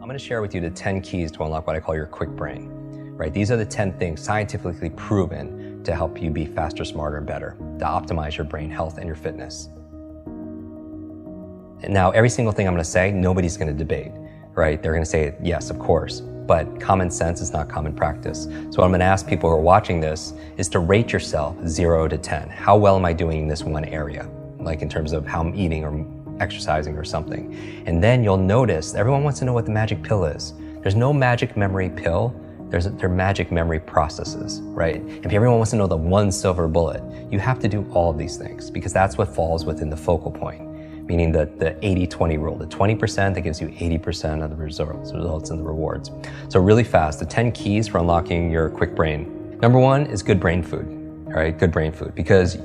I'm going to share with you the 10 keys to unlock what I call your quick brain, right? These are the 10 things scientifically proven to help you be faster, smarter, and better, to optimize your brain health and your fitness. And now, every single thing I'm going to say, nobody's going to debate, right? They're going to say, yes, of course, but common sense is not common practice. So what I'm going to ask people who are watching this is to rate yourself 0 to 10. How well am I doing in this one area? Like in terms of how I'm eating or exercising or something. And then you'll notice, everyone wants to know what the magic pill is. There's no magic memory pill. They're magic memory processes, right? If everyone wants to know the one silver bullet, you have to do all of these things because that's what falls within the focal point, meaning the 80-20 rule, the 20% that gives you 80% of the results and the rewards. So really fast, the 10 keys for unlocking your quick brain. Number one is good brain food, all right? Good brain food, because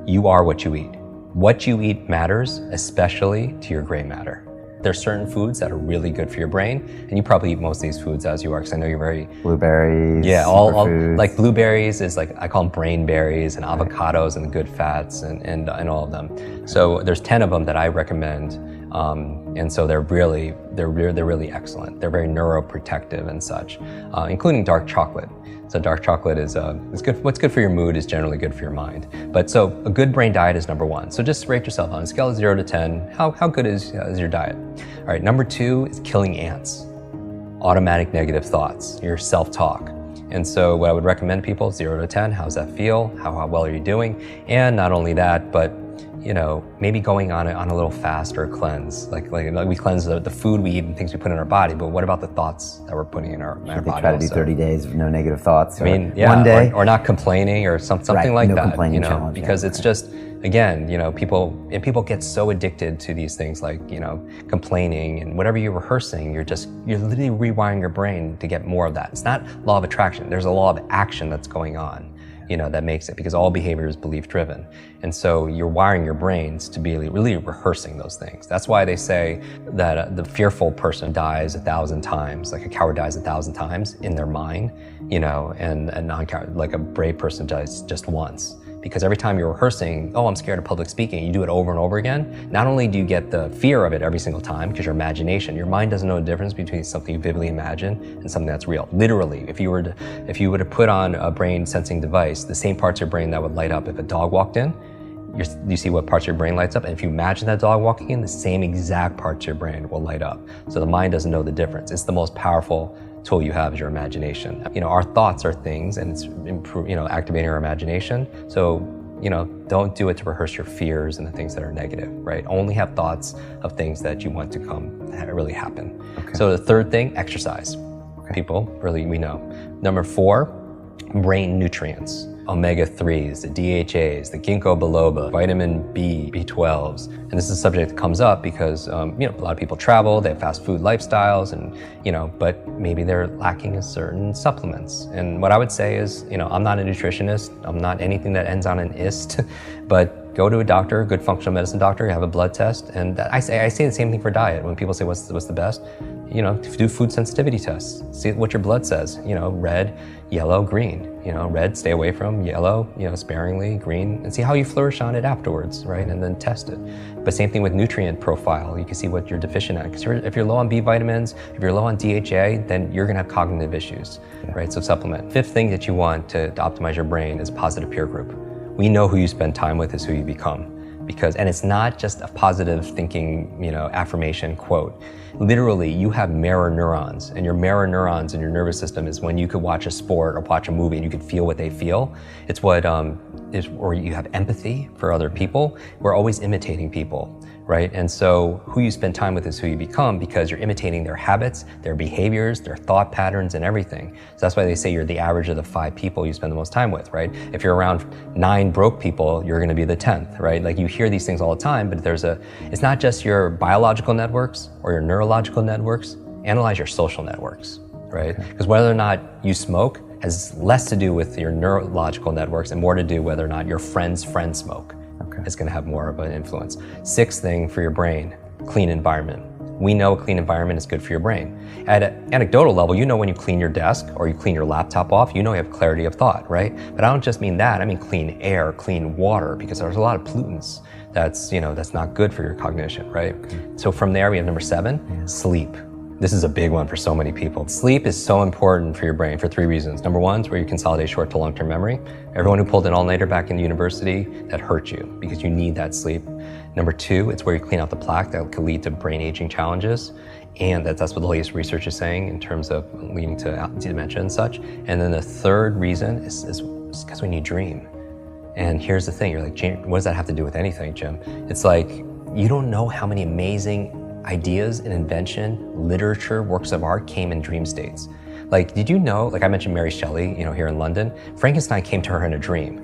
you are what you eat. What you eat matters, especially to your gray matter. There's certain foods that are really good for your brain, and you probably eat most of these foods as you are, because I know you're very... Blueberries, yeah, all like blueberries is like, I call them brain berries, and avocados and the good fats and all of them. So there's 10 of them that I recommend, and so they're really excellent. They're very neuroprotective and such, including dark chocolate. So dark chocolate is good. What's good for your mood is generally good for your mind. But so a good brain diet is number one. So just rate yourself on a scale of 0 to 10. How good is your diet? All right, number two is killing ants. Automatic negative thoughts, your self-talk. And so what I would recommend people, 0 to 10, how's that feel? How well are you doing? And not only that, but maybe going on a little fast or a cleanse. Like we cleanse the food we eat and things we put in our body, but what about the thoughts that we're putting in our body? Try to do 30 days of no negative thoughts. I mean, yeah, one day, or not complaining or something right, like no that. Complaining challenge, because it's just, again, people get so addicted to these things like complaining, and whatever you're rehearsing, you're literally rewiring your brain to get more of that. It's not law of attraction. There's a law of action that's going on. That makes it, because all behavior is belief driven. And so you're wiring your brains to be really rehearsing those things. That's why they say that the fearful person dies 1,000 times, like a coward dies 1,000 times in their mind, and a non-coward, like a brave person dies just once. Because every time you're rehearsing, oh, I'm scared of public speaking, you do it over and over again, not only do you get the fear of it every single time, because your mind doesn't know the difference between something you vividly imagine and something that's real. Literally, if you were to put on a brain sensing device, the same parts of your brain that would light up if a dog walked in, you see what parts of your brain lights up, and if you imagine that dog walking in, the same exact parts of your brain will light up. So the mind doesn't know the difference. It's the most powerful tool you have is your imagination. Our thoughts are things, and it's activating our imagination. So, don't do it to rehearse your fears and the things that are negative, right? Only have thoughts of things that you want to really happen. Okay. So the third thing, exercise. Okay. People, really, we know. Number 4, brain nutrients. Omega-3s, the DHAs, the ginkgo biloba, vitamin B, B12s. And this is a subject that comes up because, a lot of people travel, they have fast food lifestyles, and, but maybe they're lacking in certain supplements. And what I would say is, I'm not a nutritionist, I'm not anything that ends on an ist, but go to a doctor, a good functional medicine doctor, have a blood test. And I say the same thing for diet. When people say what's the best, do food sensitivity tests, see what your blood says, red, yellow, green, red, stay away from, yellow, sparingly, green, and see how you flourish on it afterwards, right? And then test it. But same thing with nutrient profile. You can see what you're deficient at. Because if you're low on B vitamins, if you're low on DHA, then you're gonna have cognitive issues, right? So supplement. 5th thing that you want to optimize your brain is a positive peer group. We know who you spend time with is who you become. And it's not just a positive thinking, affirmation quote. Literally, you have mirror neurons, and your mirror neurons in your nervous system is when you could watch a sport or watch a movie and you could feel what they feel. It's what or you have empathy for other people. We're always imitating people, right? And so who you spend time with is who you become, because you're imitating their habits, their behaviors, their thought patterns, and everything. So that's why they say you're the average of the 5 people you spend the most time with, right? If you're around 9 broke people, you're gonna be the 10th, right? Like you hear these things all the time, but it's not just your biological networks or your neurological networks, analyze your social networks, right? Because whether or not you smoke has less to do with your neurological networks and more to do whether or not your friend's friend smoke. Okay. Is going to have more of an influence. 6th thing for your brain, clean environment. We know a clean environment is good for your brain. At an anecdotal level, when you clean your desk or you clean your laptop off, you have clarity of thought, right? But I don't just mean that. I mean clean air, clean water, because there's a lot of pollutants that's not good for your cognition, right? Okay. So from there, we have number 7, sleep. This is a big one for so many people. Sleep is so important for your brain for 3 reasons. Number 1 is where you consolidate short to long-term memory. Everyone who pulled an all-nighter back in university, that hurt you because you need that sleep. Number 2, it's where you clean out the plaque that could lead to brain aging challenges. And that's what the latest research is saying in terms of leading to dementia and such. And then the third reason is because when you dream. And here's the thing, you're like, what does that have to do with anything, Jim? It's like, you don't know how many amazing ideas and invention, literature, works of art came in dream states. Like, did you know, like I mentioned Mary Shelley, here in London, Frankenstein came to her in a dream.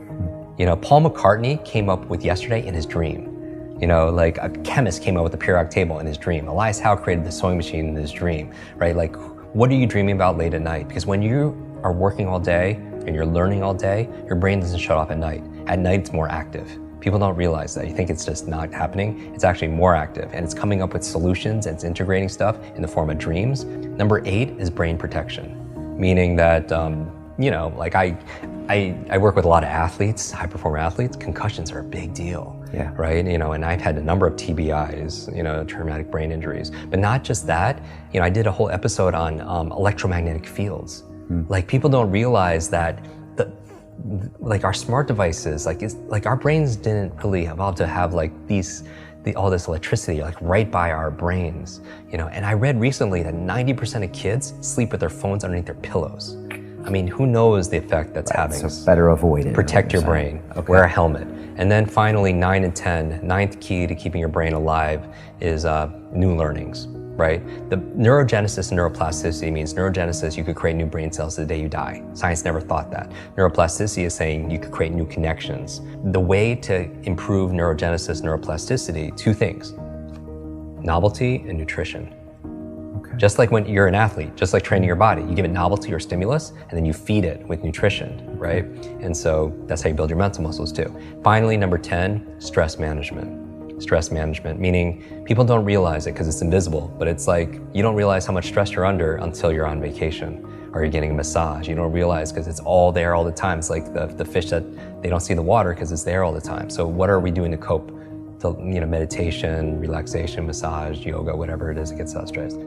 Paul McCartney came up with Yesterday in his dream. Like a chemist came up with the periodic table in his dream. Elias Howe created the sewing machine in his dream, right? Like, what are you dreaming about late at night? Because when you are working all day and you're learning all day, your brain doesn't shut off at night. At night, it's more active. People don't realize that. You think it's just not happening. It's actually more active, and it's coming up with solutions, and it's integrating stuff in the form of dreams. Number 8 is brain protection, meaning that, like I work with a lot of athletes, high performer athletes. Concussions are a big deal, right? And I've had a number of TBIs, traumatic brain injuries. But not just that, I did a whole episode on electromagnetic fields. Like, people don't realize that like our smart devices, like our brains didn't really evolve to have like all this electricity like right by our brains, And I read recently that 90% of kids sleep with their phones underneath their pillows. I mean, who knows the effect that's having? So better avoid it. Protect your brain. Okay. Wear a helmet. And then finally, 9 and 10, ninth key to keeping your brain alive is new learnings, right? The neurogenesis and neuroplasticity means neurogenesis, you could create new brain cells the day you die. Science never thought that. Neuroplasticity is saying you could create new connections. The way to improve neurogenesis, neuroplasticity, 2 things: novelty and nutrition. Okay. Just like when you're an athlete, just like training your body, you give it novelty or stimulus, and then you feed it with nutrition, right? And so that's how you build your mental muscles too. Finally, number 10, stress management. Stress management, meaning people don't realize it because it's invisible, but it's like you don't realize how much stress you're under until you're on vacation or you're getting a massage. You don't realize because it's all there all the time. It's like the fish that they don't see the water because it's there all the time. So what are we doing to cope? Meditation, relaxation, massage, yoga, whatever it is that gets us stressed.